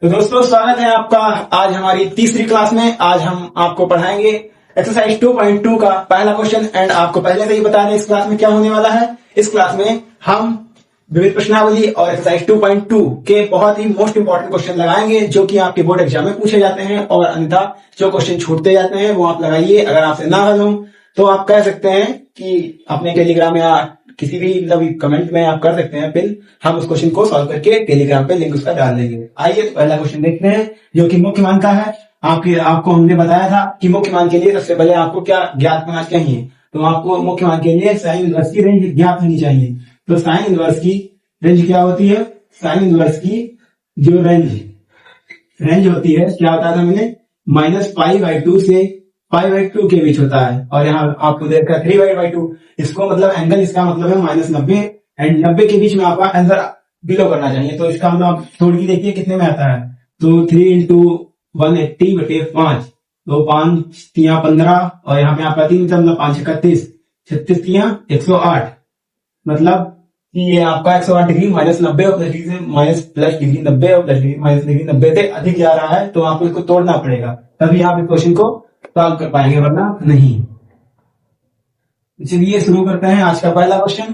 तो दोस्तों स्वागत है आपका आज हमारी तीसरी क्लास में। आज हम आपको पढ़ाएंगे एक्सरसाइज 2.2 का पहला क्वेश्चन। एंड आपको पहले से ही बता दें इस क्लास में क्या होने वाला है। इस क्लास में हम विविध प्रश्नावली और एक्सरसाइज 2.2 के बहुत ही मोस्ट इंपॉर्टेंट क्वेश्चन लगाएंगे जो कि आपके बोर्ड एग्जाम में पूछे जाते हैं। और अन्यथा जो क्वेश्चन छूटते जाते हैं वो आप लगाइए। अगर आपसे ना हल हो तो आप कह सकते हैं कि अपने टेलीग्राम या किसी भी मतलब कमेंट में आप कर सकते हैं पिन। हम उस क्वेश्चन को सॉल्व करके टेलीग्राम पे लिंक उसका डाल देंगे। आइए तो पहला क्वेश्चन देखते हैं जो कि मुख्य मान का है। आपको हमने बताया था कि मुख्य मान के लिए सबसे पहले आपको क्या ज्ञात होना चाहिए। तो आपको मुख्य मान के लिए साइन इनवर्स की रेंज ज्ञात होनी चाहिए। तो साइन इनवर्स की रेंज क्या होती है? साइन इनवर्स की जो रेंज होती है क्या बताया था मैंने, -π/2 से π/2 के बीच होता है। और यहाँ आपको देखा 3/2 इसको मतलब एंगल, इसका मतलब है -90 एंड 90 के बीच में आपका आंसर बिलो करना चाहिए। तो इसका मतलब आप तोड़ के देखिए कितने में आता है। तो 3 × 180/5 तो 5 × 15 और यहाँ पे आपका 3 मतलब 5 × 31 36 × 108 मतलब कि ये आपका 108 डिग्री -90 और प्लस डिग्री से प्लस डिग्री 90 और प्लस डिग्री माइनस डिग्री 90 से अधिक जा रहा है। तो आपको इसको तोड़ना पड़ेगा तभी आप इस क्वेश्चन को सॉल्व कर पाएंगे, वरना नहीं। चलिए शुरू करते हैं आज का पहला क्वेश्चन।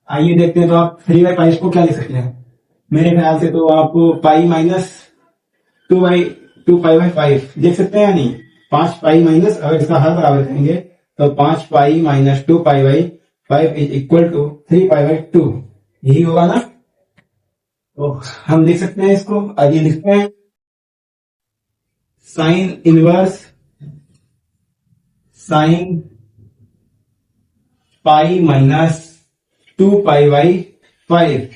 आइए देखते हैं। तो आप 3/5 को क्या लिख सकते हैं? मेरे ख्याल से तो आप पाई -2π/5 देख सकते हैं या नहीं। 5π माइनस, अगर इसका हल बराबर करेंगे तो 5π - 2π/5 इज इक्वल टू 3π/2 यही होगा ना। तो हम लिख सकते हैं इसको। आइए लिखते हैं साइन इनवर्स sin पाई - 2π/5।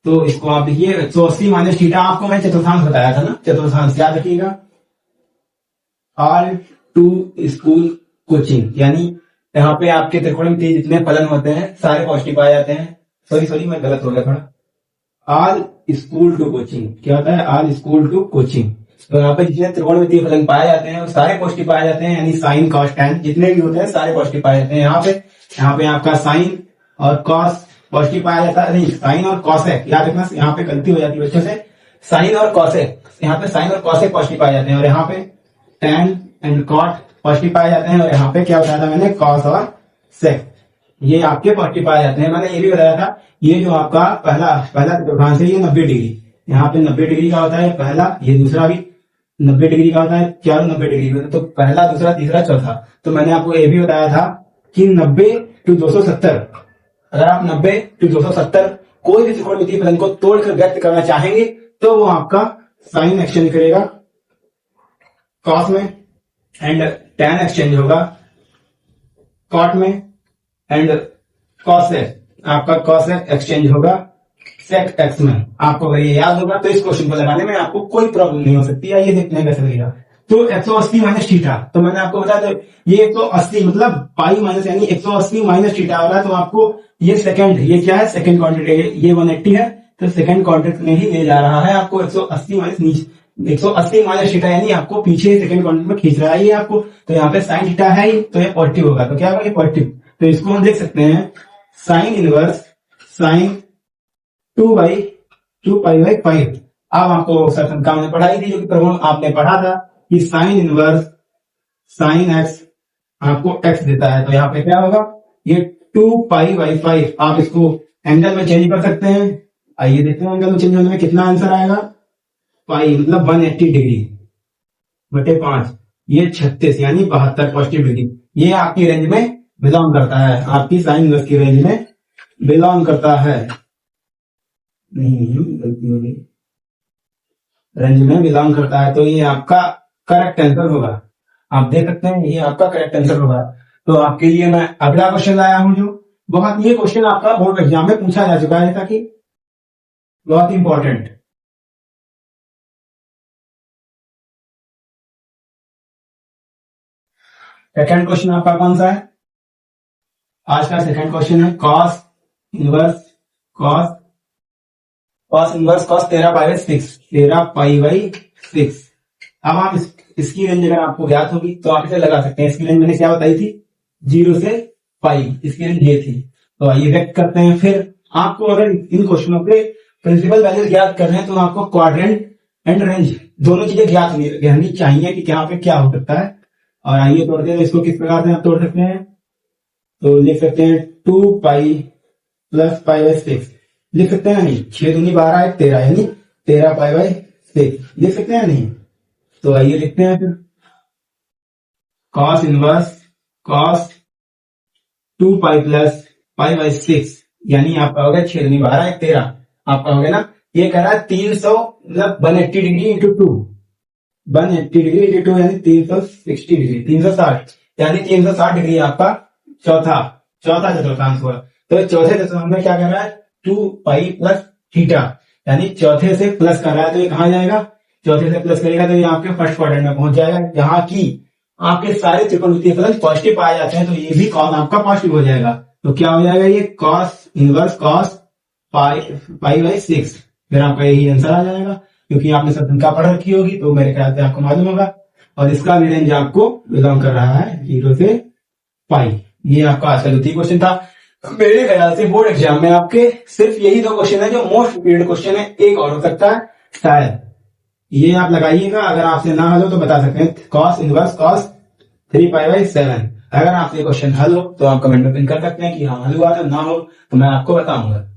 तो इसको आप लिखिए 180 माइनस थीटा। आपको मैं चतुर्थांश बताया था ना, चतुर्थांश याद रखिएगा। ऑल टू स्कूल कोचिंग, यानी यहाँ पे आपके त्रिकोणमितीय जितने फलन होते हैं सारे पॉजिटिव पाए जाते हैं। सॉरी मैं गलत हो गया थोड़ा। ऑल स्कूल टू कोचिंग क्या होता है? All school to coaching. तो यहाँ पे जितने त्रिकोणमितीय फलन पाए जाते हैं वो सारे पॉजिटिव पाए जाते हैं, यानी साइन कॉस टैन जितने भी होते हैं सारे पॉजिटिव पाए जाते हैं। यहाँ पे आपका साइन और कॉस पॉजिटिव पाया जाता है, नहीं साइन और कॉसेक याद रखना। यहाँ पे गलती हो जाती है बच्चों से, साइन और कॉसेक। यहाँ पे साइन और कॉसेक पॉजिटिव पाए जाते हैं और यहाँ पे टैन एंड कॉट पॉजिटिव पाए जाते हैं। और यहाँ पे क्या बताया था मैंने, कॉस और सेक ये आपके पॉजिटिव पाए जाते हैं। मैंने ये भी बताया था ये जो आपका पहला चतुर्थांश है ये 90 डिग्री, यहाँ पे 90 डिग्री का होता है पहला, ये दूसरा भी 90 डिग्री का होता है। चारों 90 डिग्री का, तो पहला दूसरा तीसरा चौथा। तो मैंने आपको ये भी बताया था कि 90 to 270, अगर आप 90 to 270 कोई भी त्रिकोणमितीय फलन को तोड़कर व्यक्त करना चाहेंगे तो वो आपका साइन एक्सचेंज करेगा कॉस में एंड टैन एक्सचेंज होगा कॉट में एंड कॉसेक आपका कॉसेक एक्सचेंज होगा सेक एक्स में। आपको अगर ये याद होगा तो इस क्वेश्चन को लगाने में आपको कोई प्रॉब्लम नहीं हो सकती है। ये देखने कैसे लगेगा। तो 180 माइनस थीटा, तो मैंने आपको बताया तो ये 180 मतलब पाई माइनस यानी 180 माइनस थीटा हो रहा है। तो आपको ये सेकंड, ये क्या है सेकंड क्वांटिटी, ये 180 है तो सेकंड क्वांटिटी में ही ले जा रहा है आपको 180 माइनस नीचे 180 माइनस थीटा, यानी आपको पीछे सेकंड क्वांटिटी में खींच रहा है ये आपको। तो यहाँ पे साइन थीटा है ही तो ये पॉजिटिव होगा। तो क्या होगा? ये पॉजिटिव। तो इसको हम देख सकते हैं साइन इनवर्स साइन 2π/5। अब आपको संख्या हमने पढ़ाई थी जो कि प्रगुण आपने पढ़ा था कि साइन इनवर्स साइन एक्स आपको एक्स देता है। तो यहाँ पे क्या होगा? ये 2π/5 आप इसको एंगल में चेंज कर सकते हैं। आइए देखते हैं एंगल में चेंज होने में कितना आंसर आएगा। पाई मतलब 180 डिग्री बटे 5 ये 36 यानी 72 पॉजिटिव डिग्री। ये आपकी रेंज में बिलोंग करता है, आपकी साइन इनवर्स की रेंज में बिलोंग करता है। नहीं गलती हो गई, रेंज में बिलोंग करता है। तो ये आपका करेक्ट आंसर होगा। आप देख सकते हैं ये आपका करेक्ट आंसर होगा। तो आपके लिए मैं अगला क्वेश्चन लाया हूं जो बहुत, ये क्वेश्चन आपका बोर्ड एग्जाम में पूछा जा चुका है ताकि बहुत इंपॉर्टेंट। सेकंड क्वेश्चन आपका कौन सा है? आज का सेकंड क्वेश्चन है कॉस इनवर्स कॉस 13π/6 13π/6। अब आप इसकी रेंज अगर आपको ज्ञात होगी तो आप इसे लगा सकते हैं। इसकी रेंज मैंने क्या बताई थी? 0 से पाई, इसकी रेंज ये थी। तो आइए व्यक्त करते हैं। फिर आपको अगर इन क्वेश्चनों पे प्रिंसिपल वैल्यू ज्ञात कर रहे हैं तो आपको क्वाड्रेंट एंड रेंज दोनों चीजें ज्ञात रहनी चाहिए कि यहाँ पे क्या हो सकता है। और आइए तोड़ते हैं, इसको किस प्रकार से आप तोड़ सकते हैं। तो लिख सकते हैं 2 पाई प्लस पाई बाई 6 लिख सकते हैं नहीं, 6 दूनी 12 है 13 यानी 13 पाई बाई 6 लिख सकते हैं नहीं। तो आइए लिखते हैं फिर cos inverse cos 2 pi plus pi by 6 यानी आपका हो गया 6 दूनी 12 है 13 आपका हो गया ना। ये कह रहा है 300 मतलब 180 डिग्री इंटू 2 180 डिग्री इंटू 2 यानी 360 डिग्री 360 यानी 360 डिग्री आपका चौथा चौथा चतुर्थांश हुआ। तो चौथे चतुर्थांश में क्या कर रहा है 2 पाई प्लस थीटा यानी चौथे से प्लस कर रहा है तो ये कहां जाएगा, चौथे से प्लस करेगा तो ये आपके फर्स्ट क्वाड्रेंट में पहुंच जाएगा। जहां की आपके सारे त्रिकोणमितीय फलन पॉजिटिव पाए जाते हैं तो ये भी कॉस आपका पॉजिटिव हो जाएगा। तो क्या हो जाएगा ये cos inverse cos pi by 6 फिर आपका यही आंसर आ जाएगा क्योंकि आपने सब संख्या पढ़ रखी होगी तो मेरे ख्याल से आपको मालूम होगा। और इसका भी रेंज आपको बिलोंग कर रहा है 0 से पाई। ये आपका आज का द्वितीय क्वेश्चन था। मेरे ख्याल से बोर्ड एग्जाम में आपके सिर्फ यही 2 क्वेश्चन है जो मोस्ट रिपीटेड क्वेश्चन है, एक और हो सकता है शायद। ये आप लगाइएगा, अगर आपसे ना हल हो तो बता सकते हैं cos inverse cos 3 pi by 7। अगर आपसे क्वेश्चन हल हो तो आप कमेंट में पिन कर सकते हैं कि हाँ हल हुआ था, ना हो तो मैं आपको बताऊंगा।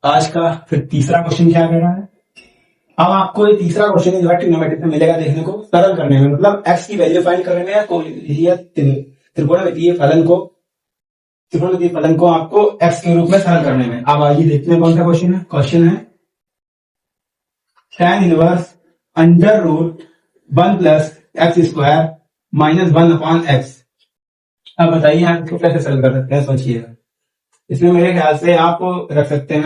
आज का फिर तीसरा क्वेश्चन क्या कह रहा है। अब आपको ये तीसरा क्वेश्चन जो है ट्रिग्नोमेट्री में मिलेगा देखने को, सरल करने में मतलब एक्स की वैल्यू फाइंड करने में या त्रिकोणमितीय फलन को आपको एक्स के रूप में सरल करने में। अब आइए देखते हैं कौन सा क्वेश्चन है। क्वेश्चन है tan inverse under root 1 plus x square minus 1 upon x. अब बताइए आप इसको कैसे सरल कर सकते हैं, सोचिएगा। इसमें मेरे ख्याल से आप रख सकते हैं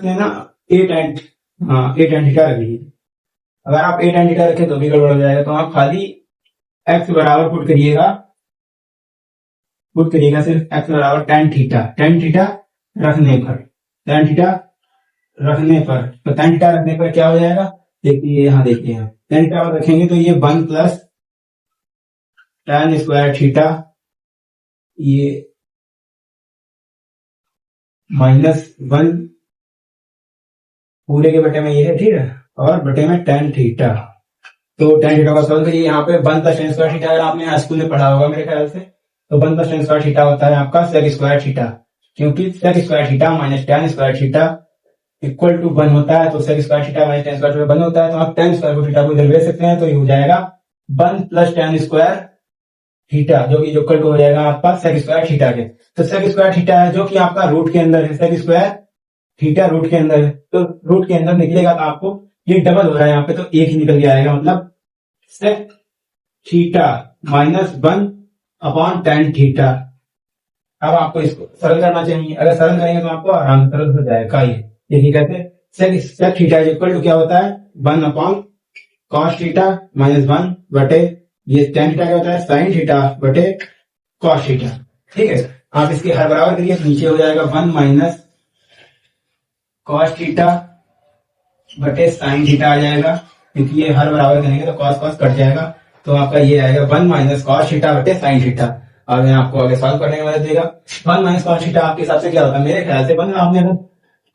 ना ए टेन, हाँ ए टेन थीटा रख लीजिए। अगर आप ए टेन थीटा रखें तो भी गड़बड़ हो जाएगा, तो आप खाली एक्स बराबर पुट करिएगा सिर्फ एक्स बराबर टेन थीटा रखने पर तो टेन थीटा रखने पर क्या हो जाएगा, देखिए यहाँ देखिए यहाँ टेन थीटा रखेंगे तो ये 1 प्लस टेन स्क्वायर थीटा ये -1 पूरे के बटे में ये है, ठीक है, और बटे में टेन थीटा। तो टेन थीटा का सॉल्व करिए। यहाँ पे 1 प्लस टेन स्क्वायर थीटा अगर आपने स्कूल में पढ़ा होगा मेरे ख्याल से, तो 1 प्लस टेन स्क्वायर थीटा होता है आपका सेक स्क्वायर थीटा, क्योंकि sec square theta minus tan square theta equal to 1 होता है। तो sec square theta minus tan square 1 होता है, तो आप टेन स्क्वायर थीटा को इधर ले सकते हैं तो ये हो जाएगा 1 प्लस टेन स्क्वायर थीटा जो कि इक्वल टू हो जाएगा आपका सेक स्क्वायर थीटा के। तो सेक स्क्वायर थीटा है जो कि आपका रूट के अंदर है, सेक स्क्वायर थीटा रूट के अंदर है, तो रूट के अंदर निकलेगा तो आपको ये डबल हो रहा है यहाँ पे तो एक ही निकल के आएगा, मतलब sec theta -1 upon tan theta. अब आपको इसको सरल करना चाहिए, अगर सरल करेंगे तो आपको आराम से सरल हो जाएगा। ये देखिए कैसे सेक थीटा इक्वल टू क्या होता है 1 अपॉन कॉस थीटा -1 बटे ये टेन थीटा क्या होता है साइन थीटा बटे कॉस थीटा। ठीक है, आप इसके हर बराबर करिए तो नीचे हो जाएगा 1 माइनस कॉस थीटा बटे साइन थीटा आ जाएगा, क्योंकि ये हर बराबर करेंगे तो कॉस कॉस कट जाएगा, तो आपका ये आएगा 1 माइनस कॉस थीटा बटे साइन थीटा। अब मैं आपको आगे सॉल्व करने में मदद देगा। 1 माइनस कॉस थीटा आपके हिसाब से क्या होता है, मेरे ख्याल से आपने अगर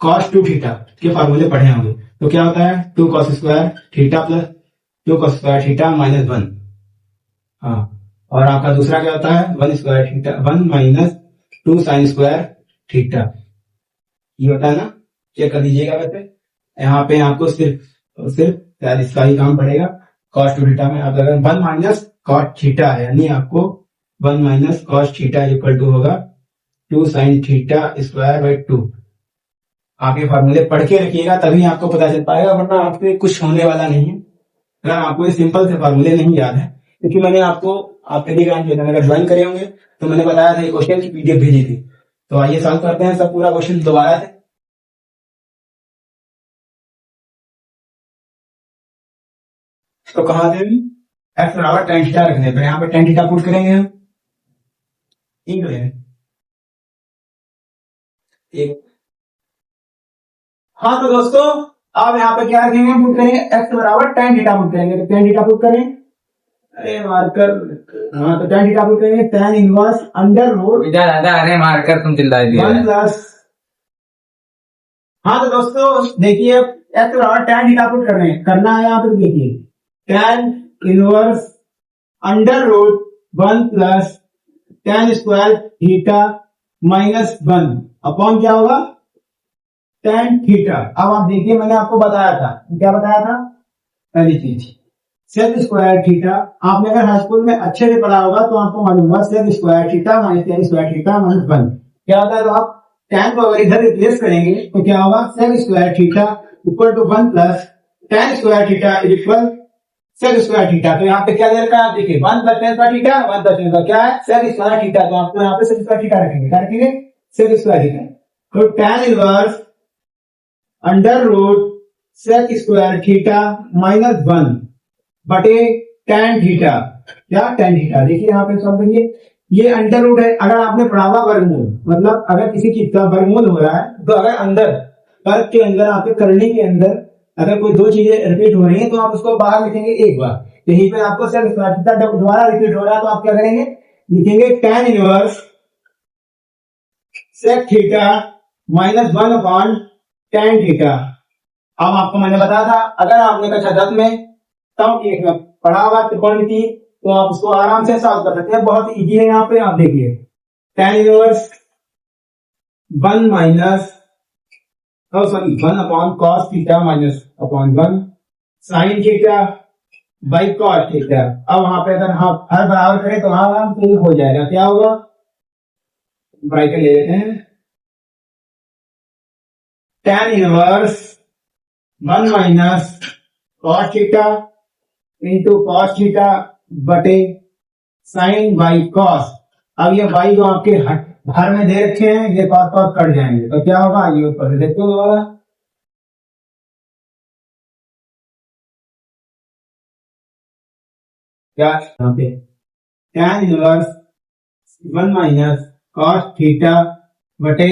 कॉस 2 थीटा के फार्मूले पढ़े होंगे तो क्या होता है 2 cos square theta plus 2 cos square theta -1। हाँ, और आपका दूसरा क्या होता है 1 square theta 1 minus 2 sign square theta, ये होता है ना, चेक कर लीजिएगा। वैसे यहाँ पे आपको सिर्फ इसका ही काम पड़ेगा कॉस 2 थीटा में। अब अगर 1 माइनस कॉस थीटा है यानी आपको 1 minus cos theta equal to होगा 2 साइन थीटा स्क्वायर बाई 2। आप ये फॉर्मूले पढ़ के रखिएगा तभी आपको पता चल पाएगा, वरना आपसे कुछ होने वाला नहीं है अगर आपको ये सिंपल से फॉर्मूले नहीं याद है। क्योंकि मैंने आपको आप टेलीग्राम चैनल अगर ज्वाइन करे होंगे तो मैंने बताया था ये क्वेश्चन की पीडीएफ भेजी थी। तो आइए सॉल्व करते हैं सब पूरा क्वेश्चन दोबारा से। तो कहां से भी एक्स बराबर टेन थीटा रखने पर यहाँ पे टेन थीटा पुट करेंगे हम, ठीक है। एक हाँ तो दोस्तों अब यहाँ पे क्या रखेंगे, पुट करेंगे x बराबर tan थीटा पुट करेंगे, तो tan थीटा पुट करें, अरे मार्कर, हाँ तो tan थीटा पुट करेंगे, tan इनवर्स अंडर रूट इधर आधा, अरे मारकर तुम चिल्ला दिया 1 प्लस, हाँ तो दोस्तों देखिए x बराबर tan थीटा पुट कर रहे हैं, करना है यहाँ पे, देखिए tan inverse under root 1 plus tan square theta minus 1 upon क्या होगा tan थीटा। अब आप देखिए मैंने आपको बताया था, क्या बताया था, पहली चीज सेक स्क्वायर थीटा, आपने अगर हाई स्कूल में अच्छे से पढ़ा होगा तो आपको मालूम होगा sec square theta minus tan square theta minus 1 क्या होता है। तो आप tan को अगर इधर रिप्लेस करेंगे तो क्या होगा, sec square theta equal to 1 plus tan square theta equal sec square theta. तो यहाँ पे क्या दे रखा है आप देखिए 1 plus tan square theta, 1 plus tan क्या है सेक स्क्वायर थीटा, तो आपको यहाँ पे सेक स्क्वायर थीटा रखेंगे, क्या रखेंगे सेक स्क्वायर थीटा। तो tan inverse under root sec square theta minus 1 बटे tan थीटा, क्या tan थीटा। देखिए यहाँ पे सॉल्व करिए, ये अंडर रूट है, अगर आपने पढ़ा हुआ वर्गमूल, मतलब अगर किसी चीज का वर्गमूल हो रहा है तो अगर अंदर कर्व के अंदर आपके करनी के अंदर अगर कोई दो चीजें रिपीट हो रही हैं तो आप उसको बाहर लिखेंगे एक बार, यहीं पे आपको सेक स्क्वायर थीटा जब दोबारा रिपीट हो रहा है तो आप क्या करेंगे, लिखेंगे tan inverse sec theta minus 1 upon tan theta. अब आपको मैंने बताया था अगर आपने कक्षा 10 में तब एक में पढ़ा होगा त्रिकोणमिति तो आप उसको आराम से सॉल्व कर सकते हैं, बहुत इजी है। यहाँ पे आप देखिए tan inverse 1 minus sorry 1 upon cos theta minus upon 1 sine theta by cos theta. अब वहां पे अगर आप हर बराबर करें तो आराम से हो जाएगा, क्या होगा, ब्रैकेट ले लेते हैं, tan inverse 1 minus cos theta into cos theta बटे साइन बाई कॉस। अब ये बाई जो आपके हर में दे रखे हैं ये कॉस कॉस कट जाएंगे तो क्या होगा, ये ऊपर देखते हो दोबारा, क्या यहाँ पे tan inverse 1 minus cos theta बटे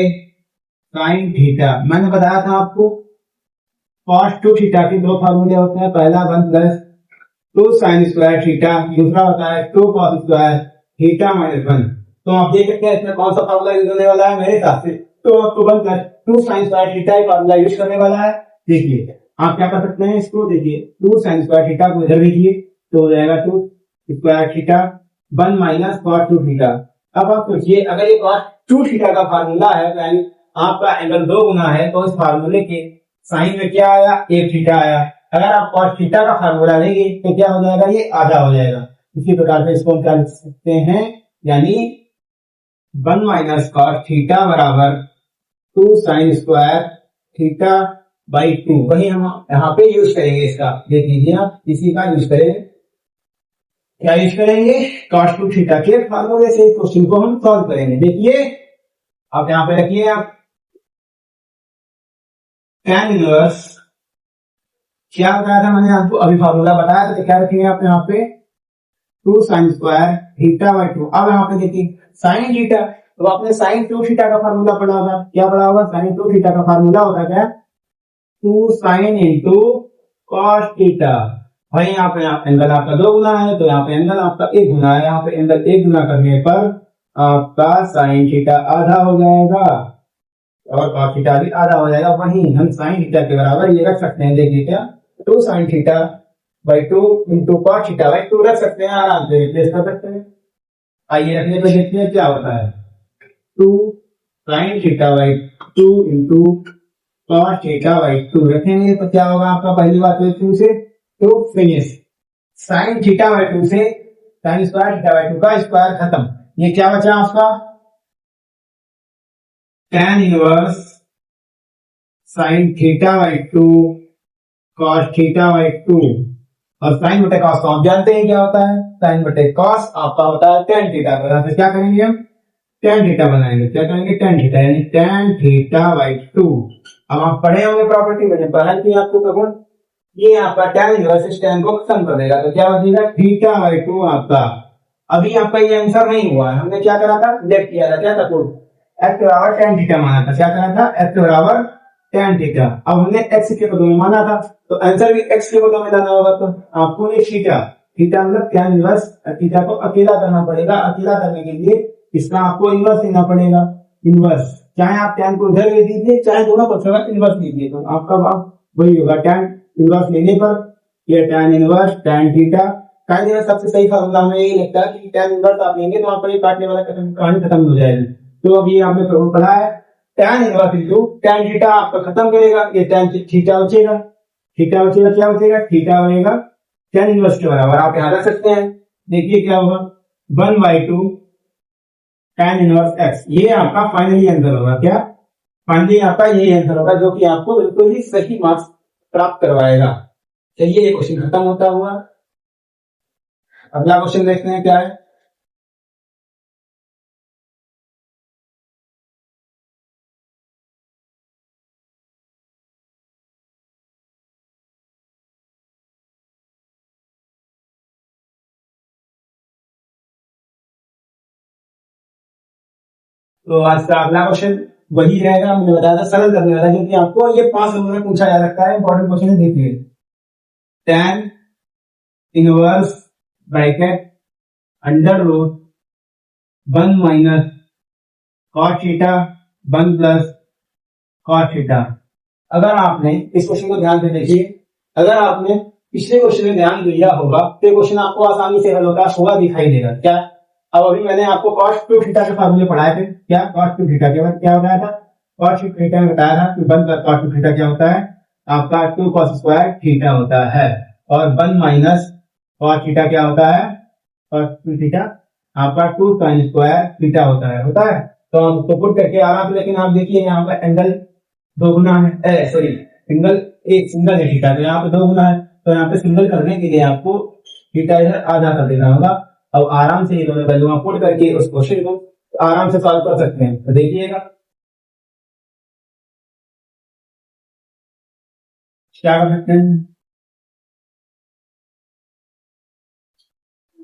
साइन थीटा। मैंने बताया था आपको कॉस 2 थीटा के दो फार्मूले होते हैं, पहला 1 प्लस 2 साइन स्क्वायर थीटा, दूसरा होता है 2 कॉस स्क्वायर थीटा माइनस 1। तो आप देख सकते हैं इसमें कौन सा फार्मूला यूज होने वाला है, मेरे हिसाब से तो आपको 1 प्लस 2 साइन स्क्वायर थीटा ही फार्मूला यूज करने वाला है। देखिए आप क्या कर सकते हैं, इसको देखिए 2 साइन स्क्वायर थीटा को इधर लिखिए तो हो जाएगा 2 square theta 1 minus cos 2 theta. अब आप सोचिए अगर ये कॉस 2 थीटा का फार्मूला है तो यानी आपका एंगल 2 गुना है तो इस फार्मूले के साइन में क्या आया, 1 थीटा आया। अगर आप कॉस थीटा का फार्मूला लेंगे तो क्या हो जाएगा, ये आधा हो जाएगा। इसी प्रकार से इसको हम क्या लिख सकते हैं, यानी 1 माइनस कॉस थीटा बराबर 2 साइन स्क्वायर थीटा बाई 2। वही हम यहाँ पे यूज करेंगे इसका, देख लीजिए आप इसी का यूज करेंगे, क्या यूज करेंगे, कॉस 2 थीटा के फार्मूले से क्वेश्चन को हम सॉल्व करेंगे। देखिए आप यहाँ पे रखिए, आप tan इनवर्स क्या बताया था मैंने आपको, अभी फार्मूला बताया था, तो क्या रखेंगे आप यहाँ पे 2 साइन स्क्वायर थीटा बाई 2। अब यहाँ पे देखिए साइन थीटा, तो आपने साइन 2 थीटा का फार्मूला पढ़ा होगा, क्या पढ़ा होगा, साइन 2 थीटा का फार्मूला होता है क्या, 2 साइन इंटू कॉस थीटा। भाई यहाँ पे एंगल आपका 2 गुना है तो यहाँ पे एंगल आपका 1 गुना है, यहाँ पे एंगल 1 गुना करने पर आपका साइन थीटा आधा हो जाएगा और कॉस थीटा भी आधा हो जाएगा। वहीं हम साइन थीटा के बराबर ये रख सकते हैं, देखिए क्या 2 sine theta by 2 into cos theta by 2 रख सकते हैं, आराम से रिप्लेस कर सकते हैं। आइए रखने पे देखते हैं क्या होता है, 2 sine theta by 2 into cos theta by 2 रखेंगे तो क्या होगा आपका, पहली बात तो 2 से 2 फिनिश, साइन थीटा बाई 2 से साइन स्क्वायर थीटा बाई 2 का स्क्वायर खत्म। ये क्या बचा आपका, tan inverse sine theta by 2 cos theta by 2, और साइन बटे कॉस को आप जानते हैं क्या होता है, साइन बटे कॉस आपका होता है tan थीटा। तो क्या करेंगे हम, tan थीटा बनाएंगे, क्या करेंगे tan थीटा, यानी tan थीटा बाई 2। अब आप पढ़े होंगे प्रॉपर्टी, मैंने पढ़ा थी आपको कब, ये आपका tan इनवर्स इस tan को खत्म कर देगा तो क्या बचेगा थीटा बाई 2 आपका। अभी आपका ये आंसर नहीं हुआ है, हमने क्या करा था, लेट किया था, क्या था, x बराबर tan थीटा माना था, क्या करा था, x बराबर tan थीटा। अब हमने x के पदों में माना था, तो आंसर भी x के पदों में लाना होगा। तो आपको ये थीटा, थीटा मतलब tan इनवर्स, थीटा को अकेला करना पड़ेगा। अकेला करने के लिए इसका आपको इनवर्स लेना पड़ेगा। इनवर्स, चाहे आप tan को इधर ले दीजिए, चाहे दोनों पक्षों का इनवर्स लीजिए, तो आपका भाव वही होगा। tan इनवर्स लेने पर ये tan इनवर्स tan थीटा। कायदे में सबसे सही फार्मूला हमें यही लगता है कि tan इनवर्स आप लेंगे तो वहां पर ये काटने वाला कहानी खत्म हो जाएगी। तो अब ये आपने पढ़ा है tan inverse into tan theta आपका खत्म करेगा, ये tan थीटा बचेगा। थीटा बचेगा, क्या बचेगा? थीटा बनेगा tan इनवर्स के बराबर। आप यहाँ रख सकते हैं। देखिए क्या होगा, 1/2 tan इनवर्स x। ये आपका फाइनली आंसर होगा। क्या फाइनली आपका यही आंसर होगा, जो कि आपको बिल्कुल ही सही मार्क्स प्राप्त करवाएगा। चलिए ये क्वेश्चन खत्म होता हुआ। अगला क्वेश्चन देखते हैं क्या है। तो आज का अगला क्वेश्चन वही रहेगा, मैंने बताया था सरल करने वाला, क्योंकि आपको ये 5 नंबर में पूछा जा सकता है। इंपॉर्टेंट क्वेश्चन है, देखिए। tan inverse bracket under root 1 minus cos theta 1 plus cos theta. अगर आपने इस क्वेश्चन को ध्यान से देखिए, अगर आपने पिछले क्वेश्चन में ध्यान दिया होगा तो क्वेश्चन आपको आसानी से हल होता हुआ दिखाई देगा। क्या? अब अभी मैंने आपको cos 2 थीटा के फार्मूले पढ़ाए थे। क्या cos 2 थीटा के बाद क्या बताया था? cos 2 थीटा में बताया था कि 1 प्लस cos 2 थीटा क्या होता है? आपका 2 cos स्क्वायर थीटा होता है। और 1 माइनस cos थीटा क्या होता है? cos 2 थीटा आपका 2 sin स्क्वायर थीटा होता है। तो हम उसको पुट करके आ रहा था, लेकिन आप देखिए यहाँ पर एंगल दो गुना है, सॉरी सिंगल, एक सिंगल है थीटा, तो यहाँ पे दो गुना है। तो यहाँ पे सिंगल करने के लिए आपको थीटा इधर आधा कर देना होगा। अब आराम से ये दोनों वैल्यू पुट करके उस क्वेश्चन को आराम से सॉल्व कर सकते हैं। तो देखिएगा क्या कर सकते हैं।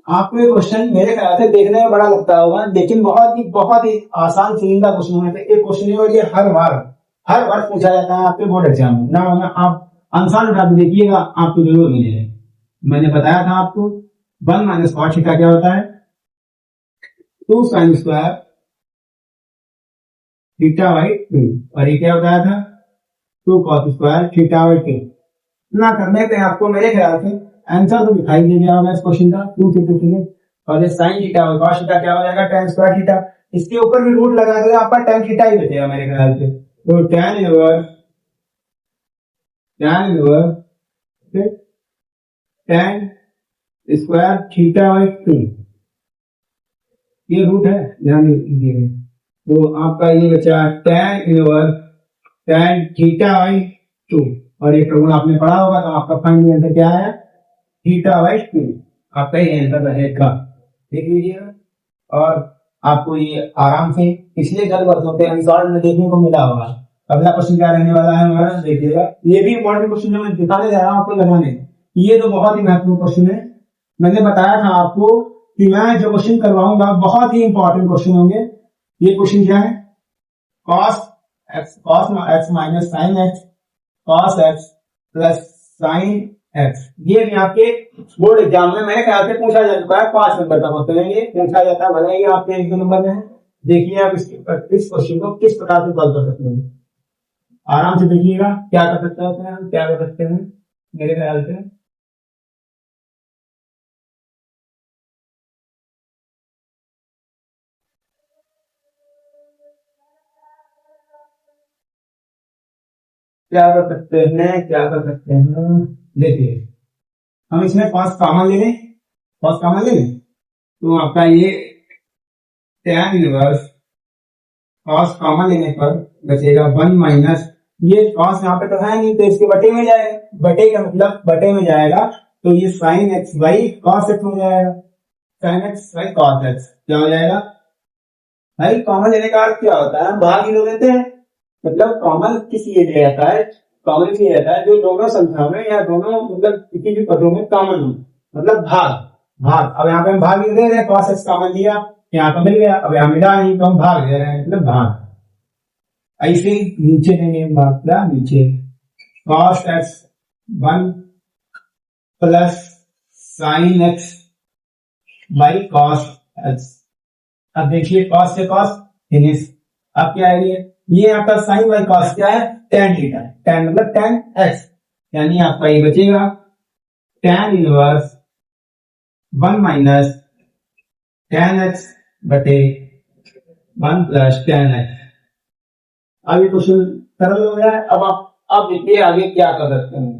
आपको ये क्वेश्चन मेरे ख्याल से देखने में बड़ा लगता होगा, लेकिन बहुत ही आसान चुनिंदा क्वेश्चन में से एक क्वेश्चन है, और ये हर बार पूछा जाता है आपके बोर्ड एग्जाम में। ना आप आंसर उठा के देखिएगा, आपको जरूर मिलेगा। मैंने बताया था आपको 1 माइनस cos थीटा क्या होता है? 2 sin स्क्वायर थीटा बाई 2। और ये क्या बताया था? 2 cos स्क्वायर थीटा बाई 2। ना करने पे आपको मेरे ख्याल से आंसर तो दिखाई दे गया होगा इस क्वेश्चन का, 2 और ये sin थीटा और cos थीटा क्या हो जाएगा? tan square theta. इसके ऊपर भी रूट लगा देगा, आपका tan थीटा ही बचेगा मेरे ख्याल से। तो tan inverse tan square theta by 2 ये रूट है, ध्यान दीजिए। तो आपका ये बचा tan inverse tan theta by 2, और ये फॉर्मूला आपने पढ़ा होगा। तो आपका फाइनल आंसर क्या है? थीटा बाई 2 आपका ये आंसर रहेगा। देख लीजिएगा, और आपको ये आराम से पिछले कल वर्षों के अनुसार में देखने को मिला होगा। अगला क्वेश्चन क्या रहने वाला है हमारा, देखिएगा। ये भी इंपॉर्टेंट क्वेश्चन जो मैं दिखाने जा रहा हूँ आपको लगाने, ये तो बहुत ही महत्वपूर्ण क्वेश्चन है। मैंने बताया था आपको कि मैं जो क्वेश्चन करवाऊंगा बहुत ही इंपॉर्टेंट क्वेश्चन होंगे। ये क्वेश्चन क्या है? cos x minus sin x cos x plus sin x। ये भी आपके बोर्ड एग्जाम में मेरे ख्याल से पूछा जा चुका है। 5 नंबर तक होते हैं ये पूछा जाता है, भले ही आपके 1-2 नंबर में है। देखिए आप इस क्वेश्चन को किस प्रकार से सॉल्व कर सकते हैं। आराम से देखिएगा क्या कर सकते हैं, हम क्या कर सकते हैं मेरे ख्याल से। क्या कर सकते हैं, देखिए हम इसमें cos कॉमन ले लें, तो आपका ये tan इनवर्स cos कॉमन लेने पर बचेगा 1 माइनस, ये cos यहाँ पे तो है नहीं, तो इसके बटे में जाएगा। बटे का मतलब बटे में जाएगा, तो ये sin x by cos x हो जाएगा। sin x by cos x क्या हो जाएगा? भाई कॉमन लेने का अर्थ क्या होता है? भाग ही लोग लेते हैं। मतलब कॉमन किस लिए लिया जाता है? कॉमन इसलिए जाता है जो दोनों संख्या में या दोनों मतलब किसी भी पदों में कॉमन हो, मतलब भाग। अब यहाँ पे हम भाग ले रहे हैं, cos x कॉमन लिया, यहाँ पे मिल गया। अब यहाँ मिला नहीं तो हम भाग ले रहे हैं, मतलब भाग। ऐसे नीचे देंगे भाग क्या नीचे cos x 1 plus sign x by cos x। अब देखिए cos से cos फिनिश। अब क्या है ये आपका साइन बाई cos क्या है tan थीटा, tan मतलब tan x, यानी आपका ये बचेगा tan inverse 1 minus tan x बटे 1 प्लस tan x। अब ये क्वेश्चन सरल हो गया है। अब देखिए आगे क्या कर सकते हैं।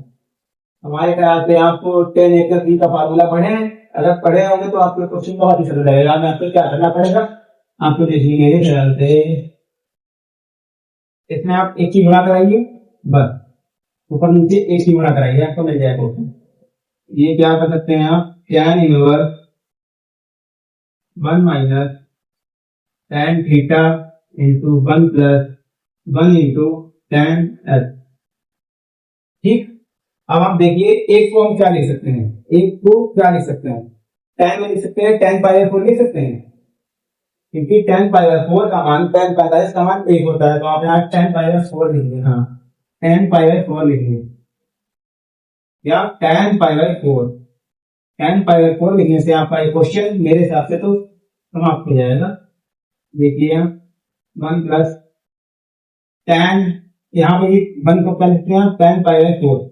हमारे ख्याल से आपको tan x का फार्मूला पढ़े हैं, अगर पढ़े होंगे तो आपको क्वेश्चन बहुत ही सरल रहेगा। मैं आपको क्या करना पड़ेगा, आपको देखिए मेरे ख्याल से इसमें आप एक ही गुणा कराइए, बस ऊपर नीचे एक ही गुणा कराइए, आपको मिल जाएगा क्वेश्चन। ये क्या कर सकते हैं आप, tan inverse 1 minus tan theta into 1 plus 1 into tan x। ठीक, अब आप देखिए एक को हम क्या लिख सकते हैं, एक को क्या लिख सकते हैं, tan में लिख सकते हैं, tan पाई बाई 4 लिख सकते हैं, क्योंकि tan पाई बाई 4 का मान tan 45 का मान 1 होता है, तो आप यहाँ tan पाई बाई 4 लिखिए। हाँ, tan पाई बाई 4 लिखिए, या tan pi by 4, tan pi by 4 लिखने से आपका ये क्वेश्चन मेरे हिसाब से तो समाप्त हो जाएगा। देखिए यहाँ 1 प्लस tan, यहाँ पे 1 को क्या लिखते हैं, tan pi by 4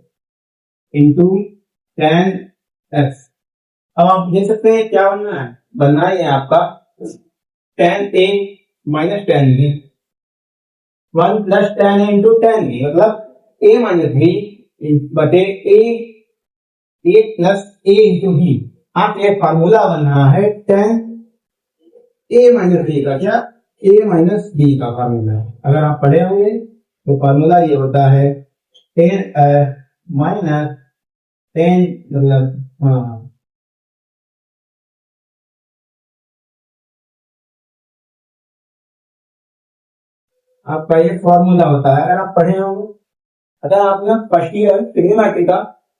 into tan x। अब आप देख सकते हैं क्या बनना है आपका tan a minus tan b, 1 plus tan a into tan b, मतलब a माइनस b बटे a plus a into b। आप एक फार्मूला बन रहा है tan a माइनस b का, क्या a माइनस b का फार्मूला। अगर आप पढ़े होंगे तो फार्मूला ये होता है tan माइनस tan मतलब हाँ आपका ये फॉर्मूला होता है। अगर आप पढ़े होंगे, अगर आपने फर्स्ट ईयर ट्रिग्नोमेट्री का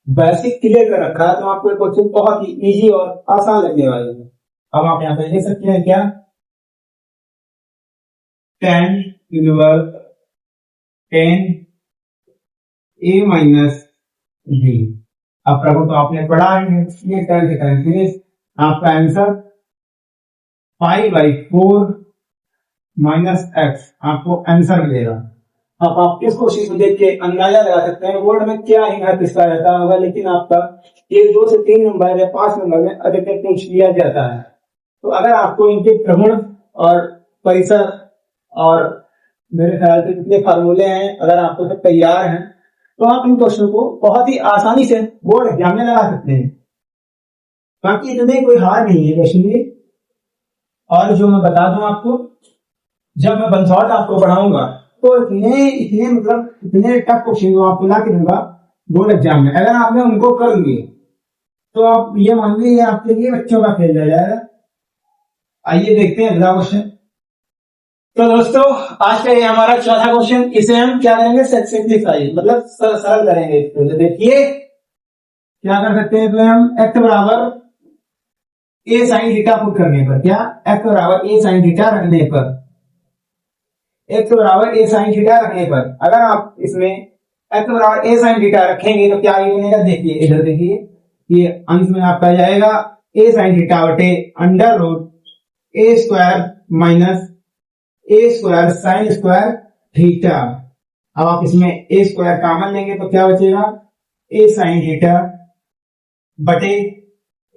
बेसिक क्लियर कर रखा है तो आपको क्वेश्चन बहुत ही इजी और आसान लगने वाले हैं। अब आप यहाँ पे लिख सकते हैं क्या, tan inverse tan a minus b। अब प्रभु तो आपने पढ़ा है, ये tan से tan फिनिश। आपका आंसर 5/4 माइनस x आपको आंसर मिलेगा। अब आप किस क्वेश्चन को देख के अंदाजा लगा सकते हैं बोर्ड में क्या ही महत्व इसका रहता होगा, लेकिन आपका ये 2 से 3 नंबर या 5 नंबर में अधिकतर पूछ लिया जाता है। तो अगर आपको इनके प्रगुण और परिसर और मेरे ख्याल से जितने फार्मूले हैं अगर आपको सब तैयार हैं तो आप इन क्वेश्चन को बहुत ही आसानी से बोर्ड एग्जाम में लगा सकते हैं, बाकी इतने कोई हार नहीं है। इसलिए और जो मैं बता दूं आपको, जब मैं बंसौट आपको पढ़ाऊंगा तो इतने मतलब इतने टफ क्वेश्चन आपको ला के दूंगा बोर्ड एग्जाम में, अगर आपने उनको कर लिए तो आप ये मान लीजिए आपके लिए बच्चों का खेल रह जाएगा। आइए देखते हैं अगला क्वेश्चन। तो दोस्तों आज का ये हमारा चौथा क्वेश्चन, इसे हम क्या करेंगे, सिंप्लीफाई मतलब सरल करेंगे। तो देखिए क्या कर सकते हैं, तो हम x बराबर a sin थीटा पुट करने पर, क्या x बराबर a sin थीटा रखने पर, x बराबर a sin थीटा रखने पर अगर आप इसमें x बराबर a sin थीटा रखेंगे तो क्या ये बनेगा, देखिए इधर देखिए, ये अंश में आपका जाएगा a sin थीटा बटे under root a square minus a square sine square theta. अब आप इसमें a स्क्वायर कॉमन लेंगे तो क्या बचेगा, a sin थीटा बटे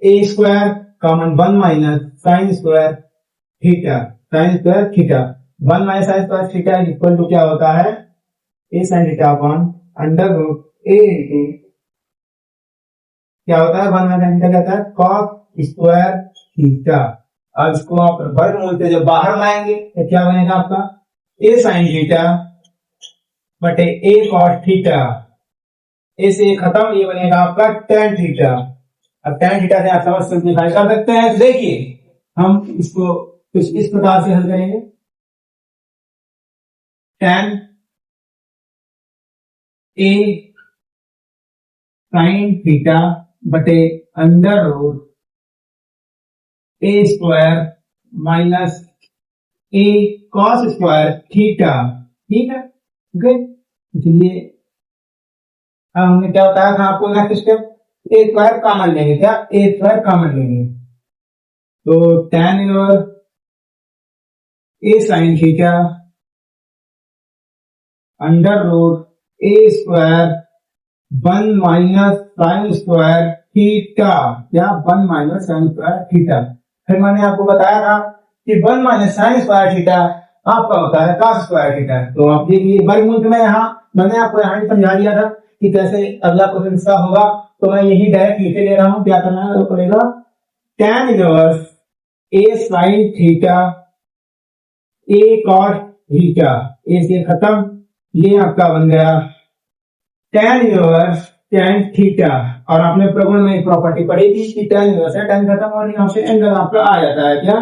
a square common 1 minus sine square theta, sine square theta 1 minus sine square theta equal to क्या होता है, a sin theta upon under root a into क्या होता है 1 माइनस साइन थीटा क्या होता है cos स्क्वायर थीटा। अब इसको आप वर्गमूल से जब बाहर लाएंगे तो क्या बनेगा आपका a sin थीटा बटे a cos थीटा, a से खत्म, ये बनेगा आपका tan थीटा। अब tan थीटा से आप समझ सिंप्लीफाई कर सकते हैं। तो देखिए हम इसको कुछ इस प्रकार से हल करेंगे, tan a sin थीटा बटे under root a square minus a cos square theta ठीक है, गुड। इसलिए अब हमने क्या बताया था आपको, next step A square common लेंगे। क्या ए स्क्वायर कॉमन लेंगे, तो tan inverse A sine theta under root A square 1 minus sine square theta, या 1 माइनस साइन स्क्वायर थीटा। फिर मैंने आपको बताया था कि 1 माइनस साइन स्क्वायर थीटा आपका होता है cos स्क्वायर थीटा। तो आप देखिए वर्गमूल में यहाँ मैंने आपको यहाँ समझा दिया था कि कैसे अगला क्वेश्चन इसका होगा, तो मैं यही डायरेक्ट लिखे ले रहा हूँ। क्या करना है पड़ेगा, tan inverse A sine theta A cos theta, ए से खत्म, ये आपका बन गया tan इनवर्स tan थीटा। और आपने प्रगुण में प्रॉपर्टी पढ़ी थी कि tan इनवर्स है, tan खत्म और यहाँ से एंगल आपका आ जाता है क्या,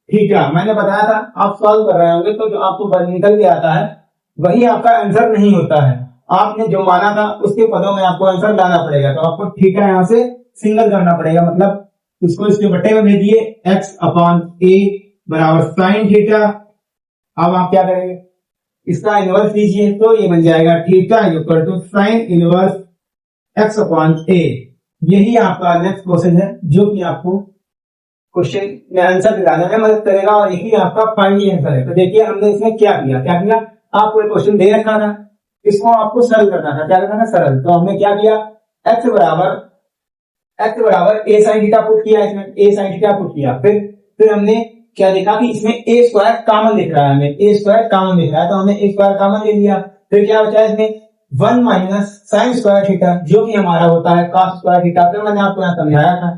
थीटा। मैंने बताया था आप सॉल्व कर रहे होंगे तो जो आपको निकल के आता है वही आपका आंसर नहीं होता है। आपने जो माना था उसके पदों में आपको आंसर लाना पड़ेगा। तो आपको थीटा यहाँ से सिंगल करना पड़ेगा, मतलब इसको इसके बट्टे में भेजिए, एक्स अपॉन ए बराबर साइन थीटा। अब आप क्या करेंगे, इसका इनवर्स लीजिए, तो ये बन जाएगा theta equal to sine inverse x upon A. यही आपका नेक्स्ट क्वेश्चन है जो कि आपको क्वेश्चन में आंसर दिलाने में मदद करेगा और यही आपका फाइनल आंसर है। तो देखिए हमने इसमें क्या किया, आपको एक क्वेश्चन दे रखा था, इसको आपको सरल करना था। क्या करना था, सरल। तो हमने क्या किया, x बराबर ए साइन थीटा पुट किया, इसमें ए साइन थीटा पुट किया। फिर हमने क्या देखा कि इसमें ए स्क्वायर कॉमन दिख रहा है, हमें ए स्क्वायर कॉमन दिख रहा है, तो हमने ए स्क्वायर कॉमन ले लिया। फिर क्या बचा इसमें 1 माइनस साइन स्क्वायर थीटा जो कि हमारा होता है cos स्क्वायर थीटा। फिर मैंने आपको यहाँ समझाया था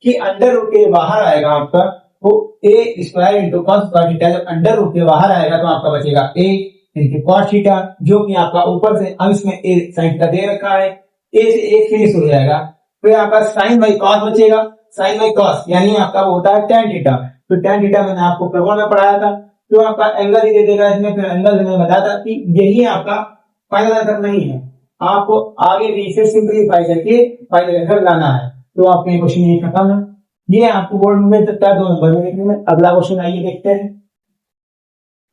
कि अंडर रूट के बाहर आएगा आपका वो A square into cos square theta. जब अंडर रूट के बाहर आएगा तो आपका बचेगा ए इंटू कॉस थीटा, जो कि आपका ऊपर से अंश में ए साइन थीटा दे रखा है, ए से ए फिनिश हो जाएगा। फिर आपका साइन बाई कॉस बचेगा, साइन बाई कॉस यानी आपका वो होता है tan थीटा। तो tan थीटा मैंने आपको प्रगुण में पढ़ाया था, तो आपका एंगल ही दे देगा इसमें। फिर एंगल मैंने बताया था कि यही आपका फाइनल आंसर नहीं है, आपको आगे भी इसे सिंपलीफाई करके फाइनल आंसर लाना है। तो आपके क्वेश्चन यही खत्म है। ये आपको बोर्ड में मिल सकता है 2 नंबर में देखने में। अगला क्वेश्चन आइए देखते हैं।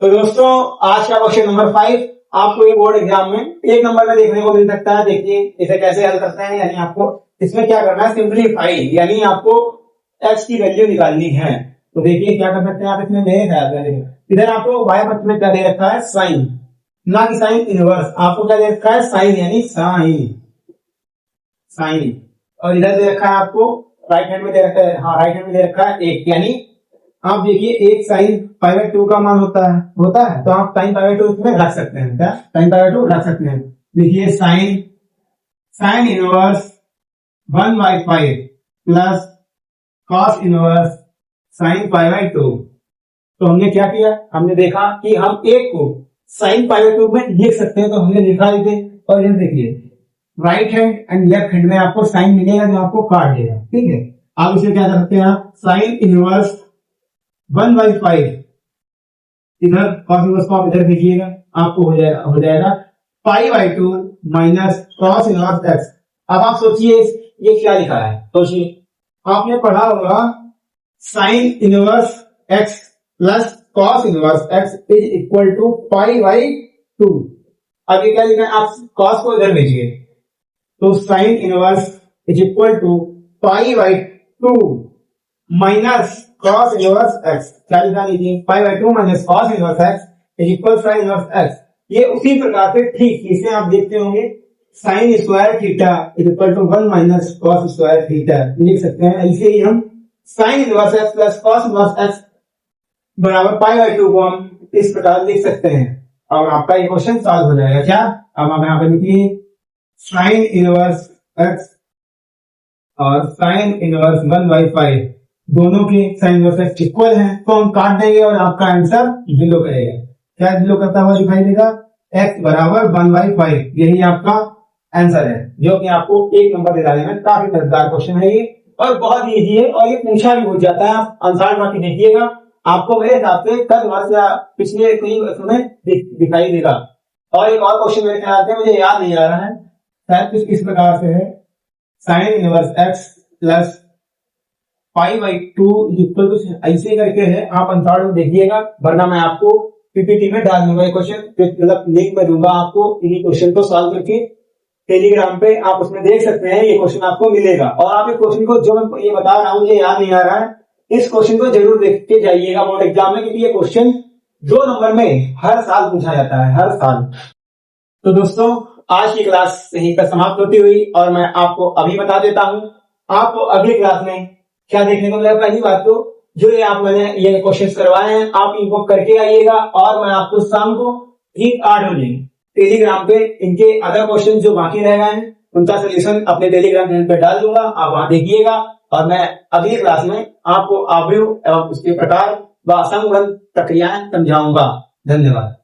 तो दोस्तों आज का क्वेश्चन नंबर 5 आपको ये बोर्ड एग्जाम में 1 नंबर में देखने को मिल सकता है। देखिए इसे कैसे हल करते हैं, यानी आपको इसमें क्या करना है, सिंपलीफाई, यानी आपको x की वैल्यू निकालनी है। तो देखिए क्या कर सकते हैं आप इसमें, मेरे ख्याल में इधर आपको बाएं पक्ष में क्या दे रखा है, साइन, ना कि साइन इनवर्स, आपको क्या दे रखा है, साइन यानी साइन। और इधर दे रखा है आपको राइट हैंड में दे रखा है, हाँ राइट हैंड में दे रखा है 1, यानी आप देखिए 1 साइन π/2 का मान होता है, तो आप साइन π/2 इसमें रख सकते हैं। क्या साइन π/2 रख सकते हैं। देखिए sine inverse 1/5 plus cos inverse sine π/2। तो हमने क्या किया, हमने देखा कि हम एक को साइन π/2 में लिख सकते हैं, तो हमने लिखा इसे। और ये देखिए right hand and left hand में आपको साइन मिलेगा जो आपको काट देगा, ठीक है। आप इसे क्या कर सकते हैं, आप साइन इनवर्स 1/5 इधर कॉस इनवर्स को आप इधर भेजिएगा, आपको हो जाएगा π/2 माइनस कॉस इनवर्स एक्स। अब आप सोचिए ये क्या लिखा है, सोचिए आपने पढ़ा होगा sine inverse x plus cos inverse x is equal to π/2। अब ये क्या लिखा है, आप कॉस को इधर भेजिए, तो sine inverse is equal to π/2 minus cos inverse x. क्या लिखा लीजिए, π/2 minus cos inverse x is equal sine inverse x. ये उसी प्रकार से ठीक इसे आप देखते होंगे sine square theta is equal to 1 minus cos square theta लिख सकते हैं। ऐसे ही हम sine inverse x plus cos inverse x बराबर π/2 को हम इस प्रकार लिख सकते हैं और आपका ये क्वेश्चन सॉल्व हो जाएगा। क्या, अब आप यहाँ पे लिखिए साइन इनवर्स एक्स और साइन इनवर्स 1/5 दोनों के साइन इनवर्स एक्स इक्वल हैं, तो हम काट देंगे और आपका आंसर 0 करेगा। क्या 0 करता हुआ दिखाई देगा, x बराबर 1/5। यही आपका आंसर है, जो कि आपको 1 नंबर दिलाने में काफी मजेदार क्वेश्चन है ये, और बहुत इजी है, और ये पूछा भी हो जाता है। आप आंसर बाकी देखिएगा, आपको मेरे हिसाब से कल वर्ष या पिछले कई वर्षों में दिखाई देगा। और एक और क्वेश्चन मेरे ख्याल से मुझे याद नहीं आ रहा है, शायद कुछ इस प्रकार से है, sine inverse x plus π/2 equal to ऐसे करके है। आप आंसर देखिएगा, वरना मैं आपको पीपीटी में डाल दूंगा ये क्वेश्चन, मतलब लिंक में दूंगा आपको, इन्हीं क्वेश्चन को सॉल्व करके टेलीग्राम पे आप उसमें देख सकते हैं, ये क्वेश्चन आपको मिलेगा। और आप ये क्वेश्चन को जो मैं ये बता रहा हूँ ये याद नहीं आ रहा है, इस क्वेश्चन को जरूर देख के जाइएगा बोर्ड एग्जाम में, क्योंकि ये क्वेश्चन 2 नंबर में हर साल पूछा जाता है, हर साल। तो दोस्तों आज की क्लास यहीं पर समाप्त होती हुई, और मैं आपको अभी बता देता हूं आपको अगली क्लास में क्या देखने को मिलेगा। पहली बात तो जो मैंने ये क्वेश्चंस करवाए हैं आप इनको करके आइएगा, और मैं आपको शाम को ठीक 8 बजे टेलीग्राम पे इनके अदर क्वेश्चन जो बाकी रह गए हैं उनका सोल्यूशन अपने टेलीग्राम चैनल पे डाल दूंगा, आप वहां देखिएगा। और मैं अगली क्लास में आपको अवयव एवं उसके प्रकार व संगुणन प्रक्रियाएं समझाऊंगा। धन्यवाद।